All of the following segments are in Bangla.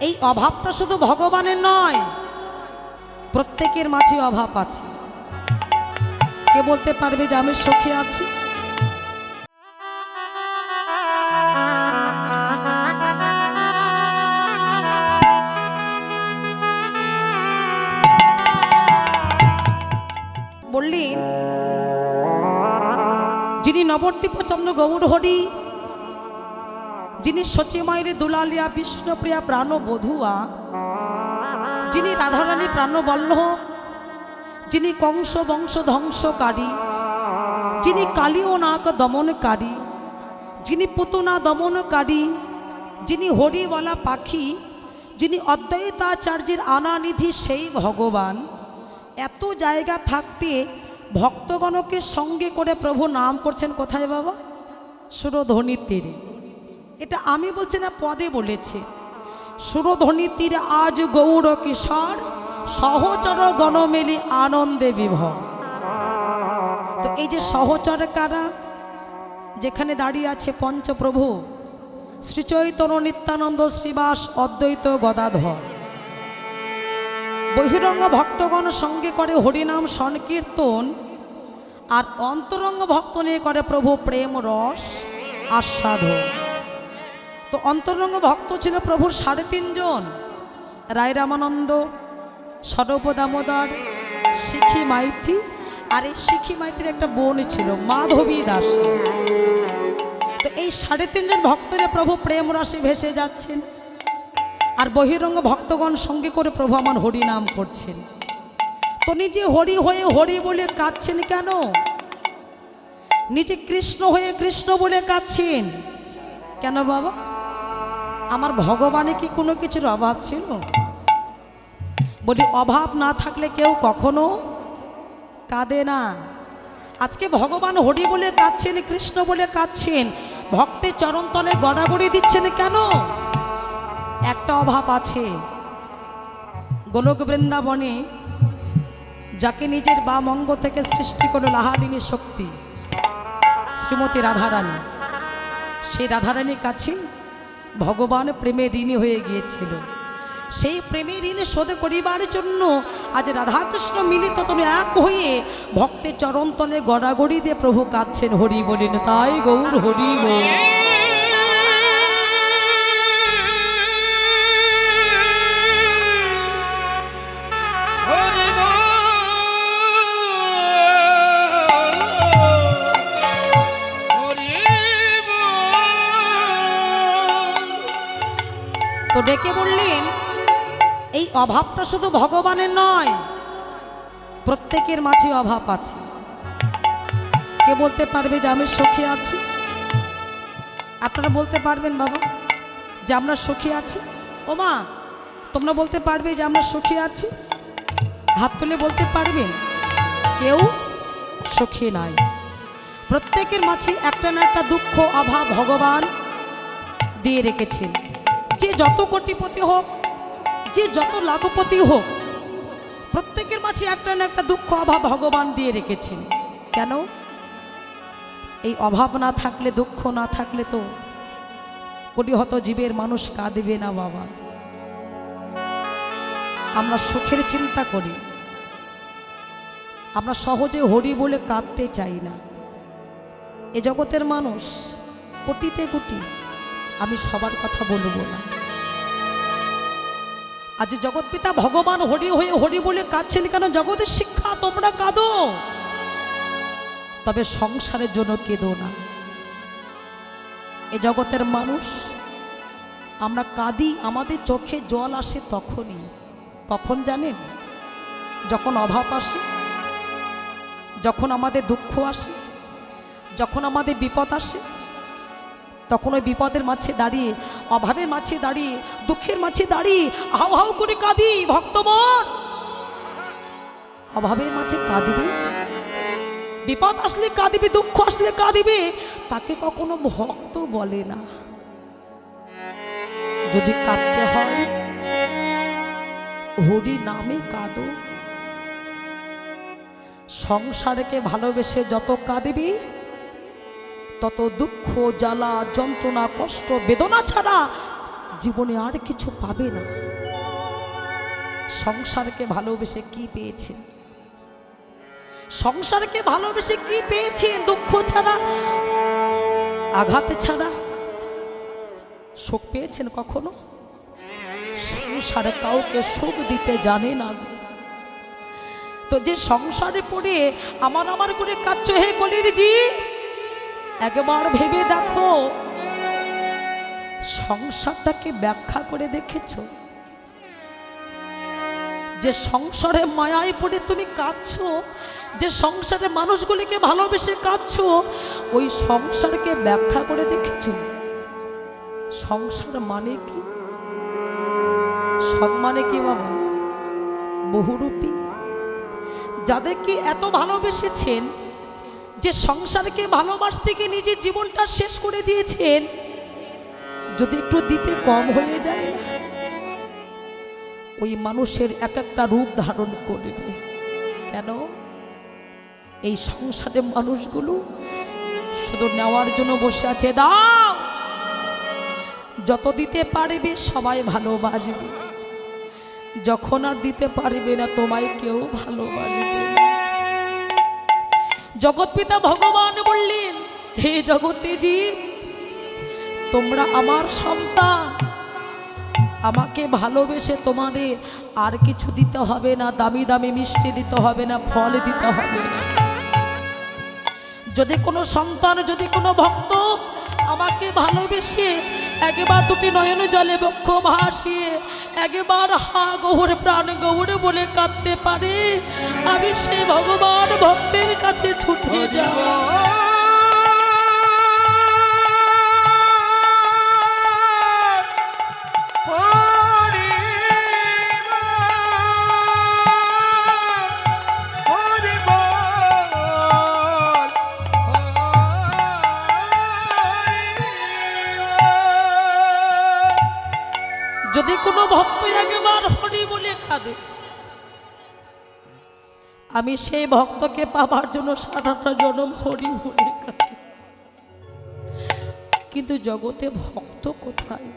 এই অভাবটা শুধু ভগবানের নয়, প্রত্যেকের মাঝে অভাব আছে। কে বলতে পারবে যে আমি সুখে আছি? বললেন যিনি নবদ্বীপ চন্দ্র গৌর হরি, যিনি সচিমায়ের দুলালিয়া বিষ্ণুপ্রিয়া প্রাণবধূয়া, যিনি রাধারানীর প্রাণবল্লভ, যিনি কংস বংশ ধ্বংসকারী, যিনি কালী ও নাগ দমনকারী, যিনি পুতনা দমনকারী, যিনি হরিওয়ালা পাখি, যিনি অদ্বৈতাচার্যের আনানিধি, সেই ভগবান এত জায়গা থাকতে ভক্তগণকে সঙ্গে করে প্রভু নাম করছেন কোথায় বাবা? সুরধ্বনির তীরে। এটা আমি বলছি না, পদে বলেছে। সুরধ্বনির তীরে আজ গৌর কিশোর সহচর গণমেলি আনন্দে বিভোর। তো এই যে সহচর কারা? যেখানে দাঁড়িয়ে আছে পঞ্চপ্রভু শ্রী চৈতন্য নিত্যানন্দ শ্রীবাস অদ্বৈত গদাধর। বহিরঙ্গ ভক্তগণ সঙ্গে করে হরিনাম সংকীর্তন, আর অন্তরঙ্গ ভক্ত নিয়ে করে প্রভু প্রেম রস আস্বাদন। তো অন্তরঙ্গ ভক্ত ছিল প্রভুর ৩.৫ জন, রায় রামানন্দ, স্বরূপ দামোদর, শিখি মাইতি, আর এই শিখি মাইতির একটা বোন ছিল মাধবী দাস। তো এই ৩.৫ জন ভক্তরা প্রভু প্রেম রসে ভেসে যাচ্ছেন, আর বহিরঙ্গ ভক্তগণ সঙ্গে করে প্রভু আমার হরি নাম করছেন। তো নিজে হরি হয়ে হরি বলে কাঁদছেন কেন? নিজে কৃষ্ণ হয়ে কৃষ্ণ বলে কাঁদছেন কেন বাবা? আমার ভগবানে কি কোনো কিছুর অভাব ছিল? বলি অভাব না থাকলে কেউ কখনো কাঁদে না। আজকে ভগবান হরি বলে কাঁদছেন, কৃষ্ণ বলে কাঁদছেন, ভক্তের চরণতলে গড়াগড়ি দিচ্ছেন কেন? একটা অভাব আছে। গোলক বৃন্দাবনে যাকে নিজের বাম অঙ্গ থেকে সৃষ্টি করল লাহাদিনী শক্তি শ্রীমতী রাধারানী, সেই রাধারানীর কাছে ভগবান প্রেমে ঋণী হয়ে গিয়েছিল। সেই প্রেমের ঋণ শোধ করিবার জন্য আজ রাধাকৃষ্ণ মিলিত তবে এক হয়ে ভক্তের চরণতলে গড়াগড়ি দিয়ে প্রভু কাঁদছেন হরি বলেন, তাই গৌর হরি বল। তো ডেকে বললেন এই অভাবটা শুধু ভগবানের নয়, প্রত্যেকের মাঝে অভাব আছে। কে বলতে পারবে যে আমি সুখী আছি? আপনারা বলতে পারবেন বাবা যে আমরা সুখী আছি? ও মা, তোমরা বলতে পারবে যে আমরা সুখী আছি? হাত তুলে বলতে পারবেন? কেউ সুখী নাই। প্রত্যেকের মাঝে একটা না একটা দুঃখ অভাব ভগবান দিয়ে রেখেছেন। যে যত কোটিপতি হোক, যে যত লাখপতি হোক, প্রত্যেকের মাঝে একটা না একটা দুঃখ অভাব ভগবান দিয়ে রেখেছেন। কেন? এই অভাব না থাকলে, দুঃখ না থাকলে তো কোটিহত জীবের মানুষ কাঁদবে না বাবা। আমরা সুখের চিন্তা করি, আমরা সহজে হরি বলে কাঁদতে চাই না। এ জগতের মানুষ কোটিতে কোটি, আমি সবার কথা বলবো না। আজ জগৎ পিতা ভগবান হরি হয়ে হরি বলে কাঁদছেন কেন? জগতের শিক্ষা তোমরা কাঁদো, তবে সংসারের জন্য কেঁদো না। এ জগতের মানুষ আমরা কাঁদি, আমাদের চোখে জল আসে তখনই। কখন জানেন? যখন অভাব আসে, যখন আমাদের দুঃখ আসে, যখন আমাদের বিপদ আসে, তখন ওই বিপদের মাঝে দাঁড়িয়ে, অভাবের মাঝে দাঁড়িয়ে, দুঃখের মাঝে দাঁড়িয়ে হাউ হাউ করে কাঁদি। ভক্তমন অভাবের মাঝে কাঁদিবে, বিপদ আসলে কাঁদিবে, দুঃখ আসলে কাঁদিবে, তাকে কখনো ভক্ত বলে না। যদি কাঁদতে হয় হরি নামে কাঁদো। সংসারকে ভালোবেসে যত কাঁদিবি তত দুঃখ জ্বালা যন্ত্রণা কষ্ট বেদনা ছাড়া জীবনে আর কিছু পাবে না। সংসারকে ভালোবেসে কি পেয়েছেন? সংসারকে ভালোবেসে কি পেয়েছেন? দুঃখ ছাড়া, আঘাত ছাড়া সুখ পেয়েছেন কখনো? সংসারে কাউকে সুখ দিতে জানে না। তো যে সংসারে পড়ে আমার করে কাচ্ছ, হে কলির জি, একবার ভেবে দেখো সংসারটাকে ব্যাখ্যা করে দেখেছো? যে সংসারে মায়ায় পড়ে তুমি কাঁদছো, যে সংসারে মানুষগুলিকে ভালোবেসে কাঁদছো, ওই সংসারকে ব্যাখ্যা করে দেখেছো? সংসার মানে কি? সম্মানে কি বাবা? বহুরূপী। যাদেরকে এত ভালোবেসেছেন, যে সংসারকে ভালোবাসতে গিয়ে নিজের জীবনটা শেষ করে দিয়েছেন, যদি একটু দিতে কম হয়ে যায়, ওই মানুষের এক একটা রূপ ধারণ করবে। কেন? এই সংসারের মানুষগুলো শুধু নেওয়ার জন্য বসে আছে। দাও, যত দিতে পারবে সবাই ভালোবাসবে, যখন আর দিতে পারবে না তোমায় কেউ ভালোবাসবে। জগৎ পিতা ভগবান বললেন, হে জগতে জীব, তোমরা আমার সন্তান, আমাকে ভালোবেসে তোমাদের আর কিছু দিতে হবে না, দামি দামি মিষ্টি দিতে হবে না, ফল দিতে হবে না। যদি কোনো সন্তান, যদি কোনো ভক্ত আমাকে ভালোবেসে একবার দুটি নয়ন জলে বক্ষ ভাসিয়ে একবার হা গৌর প্রাণ গৌর বলে কাঁদতে পারে, আমি সেই ভগবান ভক্তের কাছে ছুটে যাব। যদি কোনো ভক্ত একবার হরি বলে কাঁদে, আমি সেই ভক্তকে পাবার জন্য সারাটা জনম হরি বলে কাঁদি। কিন্তু জগতে ভক্ত কোথায়?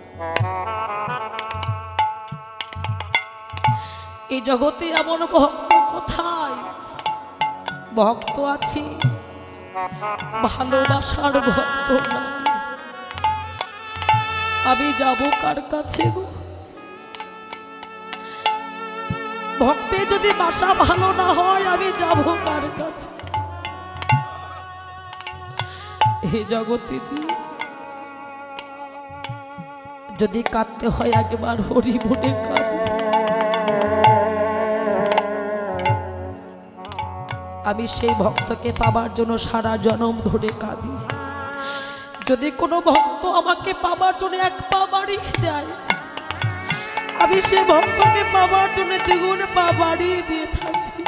এই জগতে এমন ভক্ত কোথায়? ভক্ত আছে, ভালোবাসার ভক্ত না। আমি যাব কার কাছে গো? ভক্তে যদি বাসা ভালো না হয়, আমি যাব কার কাছে? হে জগতে যদি কাঁদতে হয় একবার হরি বলে কাঁদো। আমি সেই ভক্তকে পাবার জন্য সারা জনম ধরে কাঁদি। যদি কোনো ভক্ত আমাকে পাবার জন্য এক পা বাড়িয়ে দেয়, আমি সে ভক্তকে পাবার জন্য দ্বিগুণ পা বাড়িয়ে দিয়ে থাকি।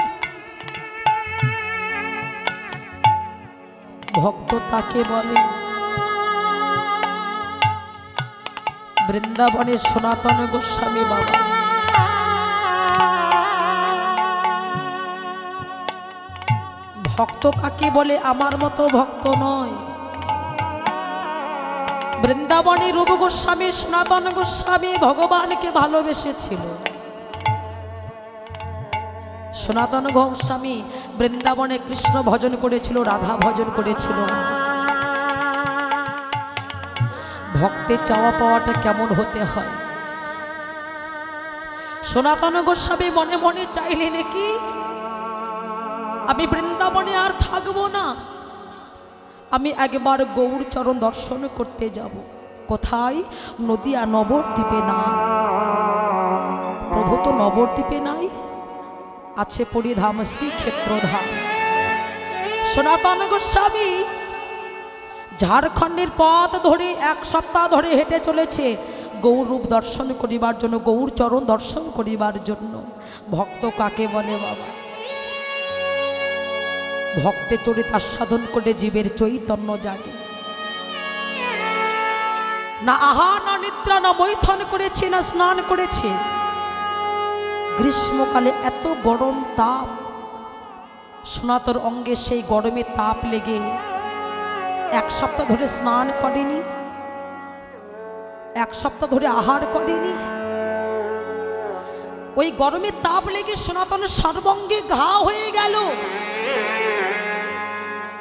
ভক্ত তাকে বলে, বৃন্দাবনে সনাতন গোস্বামী বাবা ভক্ত কাকে বলে? আমার মতো ভক্ত নয়। বৃন্দাবনে রূপ গোস্বামী, সনাতন গোস্বামী ভগবানকে ভালোবেসেছিল। সনাতন গোস্বামী বৃন্দাবনে কৃষ্ণ ভজন করেছিল, রাধা ভজন করেছিল। ভক্তের চাওয়া পাওয়াটা কেমন হতে হয়? সনাতন গোস্বামী মনে মনে চাইলেন কি, আমি বৃন্দাবনে আর থাকবো না, আমি একবার গৌর চরণ দর্শন করতে যাব। কোথায়? নদিয়া নবদ্বীপে। না, প্রভু তো নবদ্বীপে নাই, আছে পরিধাম শ্রীক্ষেত্রধাম। সনাতন গোস্বামী ঝাড়খণ্ডের পথ ধরে 1 সপ্তাহ ধরে হেঁটে চলেছে গৌর রূপ দর্শন করিবার জন্য, গৌর চরণ দর্শন করিবার জন্য। ভক্ত কাকে বলে বাবা? ভক্তে চরিত আস্বাদন করে জীবের চৈতন্য জাগে। না আহার, না নিদ্রা, না মৈথন করেছে, না স্নান করেছে। গ্রীষ্মকালে এত গরম তাপ, সনাতন অঙ্গে সেই গরমে তাপ লেগে 1 সপ্তাহ ধরে স্নান করেনি। এক সপ্তাহ ধরে আহার করেনি। ওই গরমের তাপ লেগে সনাতনের সর্বাঙ্গে ঘা হয়ে গেল।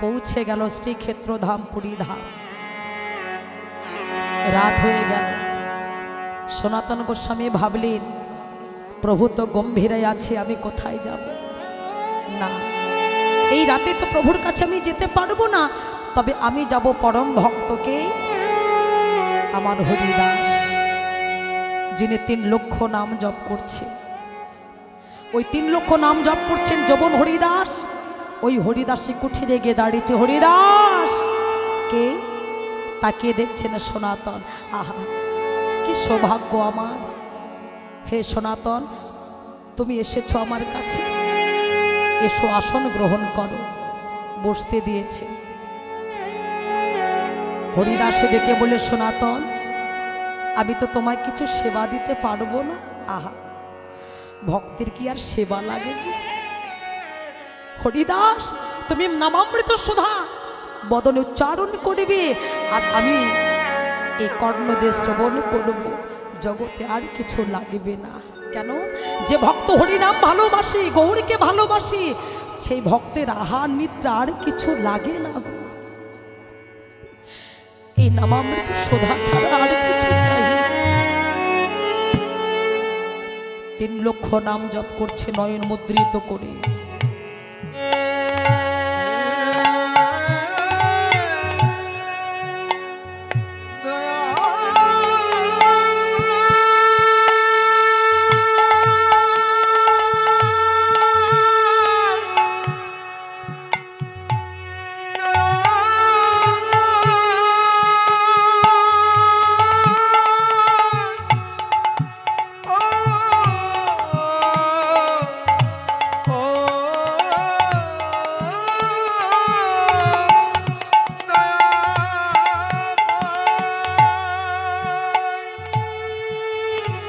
পৌঁছে গেল শ্রীক্ষেত্র ধাম পুরী ধাম। রাত হয়ে গেল। সনাতন গোস্বামী ভাবলেন প্রভু তো গম্ভীরায় আছে, আমি কোথায় যাব? না, এই রাতে তো প্রভুর কাছে আমি যেতে পারবো না, তবে আমি যাব পরম ভক্তকে, আমার হরিদাস, যিনি 3 লক্ষ নাম জপ করছে। ওই 3 লক্ষ নাম জপ করছেন যবন হরিদাস। ওই হরিদাসী কুঠিরে গিয়ে দাঁড়িয়েছে। হরিদাস কে? তাকিয়ে দেখছেন সনাতন। আহা, কি সৌভাগ্য আমার! হে সনাতন, তুমি এসেছো আমার কাছে, এসো আসন গ্রহণ করো। বসতে দিয়েছে। হরিদাসে ডেকে বলে, সনাতন, আমি তো তোমায় কিছু সেবা দিতে পারবো না। আহা, ভক্তের কি আর সেবা লাগে? হরিদাস, তুমি নামামৃত সুধা বদনে উচ্চারণ করিবে, আর আমি এই কর্ণ দিয়ে শ্রবণ করব। জগতে আর কিছু লাগবে না। কেন? যে ভক্ত হরিনাম ভালোবাসি, গৌরীকে ভালোবাসি, সেই ভক্তের আহার নিদ্রা আর কিছু লাগে না গো। এই নামামৃত সুধা ছাড়া আর কিছু চাই না। 3 লক্ষ নাম জপ করছে নয়ন মুদ্রিত করে।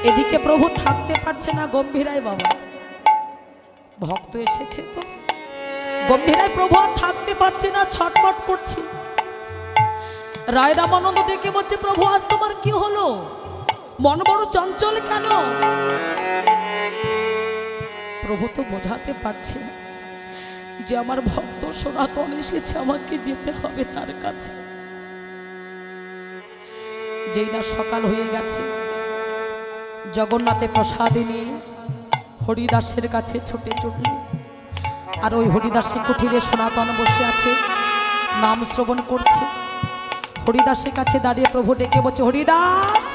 এদিকে প্রভু থাকতে পারছে না, গম্ভীরায় বাবা ভক্ত এসেছে তো, গম্ভীরায় প্রভু আর থাকতে পারছে না, ছটফট করছে। রায় রামানন্দ ডেকে বলছে, প্রভু আজ তোমার কি হলো? মন বড় চঞ্চল কেন? প্রভু তো বোঝাতে পারছে না যে আমার ভক্ত সনাতন এসেছে, আমাকে যেতে হবে তার কাছে। যেই না সকাল হয়ে গেছে, জগন্নাথে প্রসাদে নিয়ে হরিদাসের কাছে ছুটে চলল। আর ওই হরিদাসী কুঠিরে সনাতন বসে আছে, নাম শ্রবণ করছে। হরিদাসের কাছে দাঁড়িয়ে প্রভু ডেকে বলছে, হরিদাস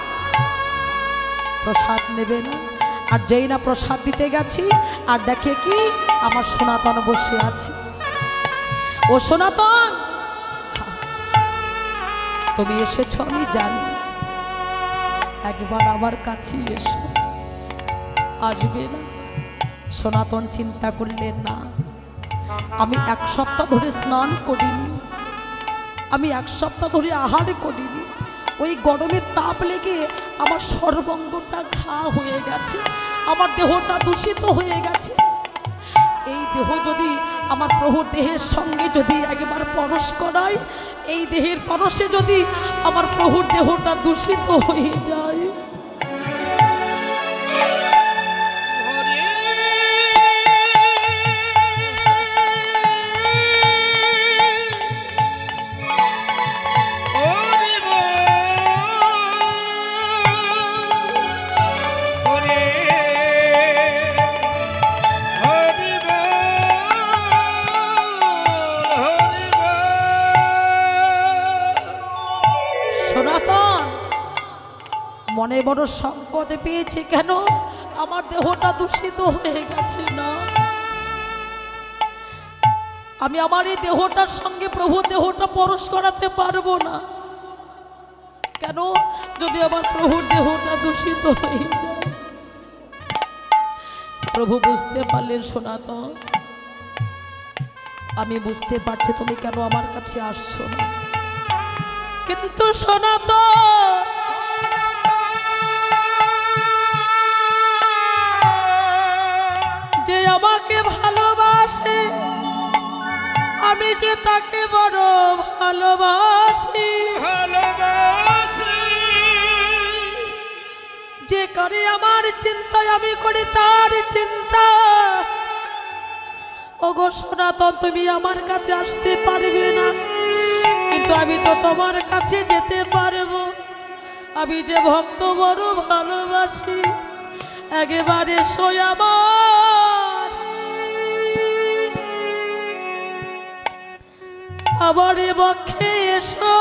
প্রসাদ নেবে না? আর যেই না প্রসাদ দিতে গেছি, আর দেখে কি আমার সনাতন বসে আছে। ও সনাতন, তুমি এসেছো আমি জানি, একবার আমার কাছে এসো। আসবে না? সনাতন চিন্তা করলেন, না, আমি 1 সপ্তাহ ধরে স্নান করিনি, আমি 1 সপ্তাহ ধরে আহার করিনি। ওই গরমের তাপ লেগে আমার সর্বাঙ্গটা ঘা হয়ে গেছে, আমার দেহটা দূষিত হয়ে গেছে। এই দেহ যদি আমার প্রভুর দেহের সঙ্গে যদি একবার পরশ করায়, এই দেহের পরশে যদি আমার প্রভুর দেহটা দূষিত হয়ে যায়, মনে বড় সংকট পেয়েছে। কেন? আমার দেহটা দূষিত হয়ে গেছে। না, আমি আমার এই দেহটার সঙ্গে প্রভু দেহটা পরশ করাতে পারবো না। কেন? যদি আমার প্রভুর দেহটা দূষিত হয়ে যায়। প্রভু বুঝতে পারলেন, সনাতন আমি বুঝতে পারছি তুমি কেন আমার কাছে আসছো না, কিন্তু সনাতন যে আমাকে ভালোবাসে, আমি যে তাকে বড় ভালোবাসি, যে করে আমার চিন্তায় আমি করি তার চিন্তা। ওগো সনাতন, তুমি আমার কাছে আসতে পারবে না, কিন্তু আমি তো তোমার কাছে যেতে পারবো। আমি যে ভক্ত বড় ভালোবাসি, একেবারে এসো আমার এ বক্ষে এসো।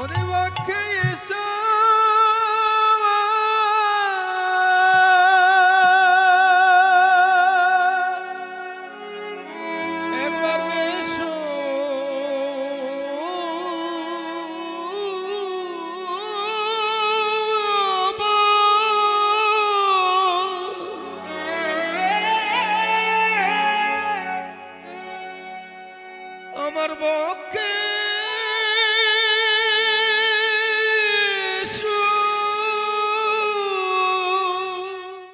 ওরে বক্ষে এসো একবার এসো আমার বক্ষে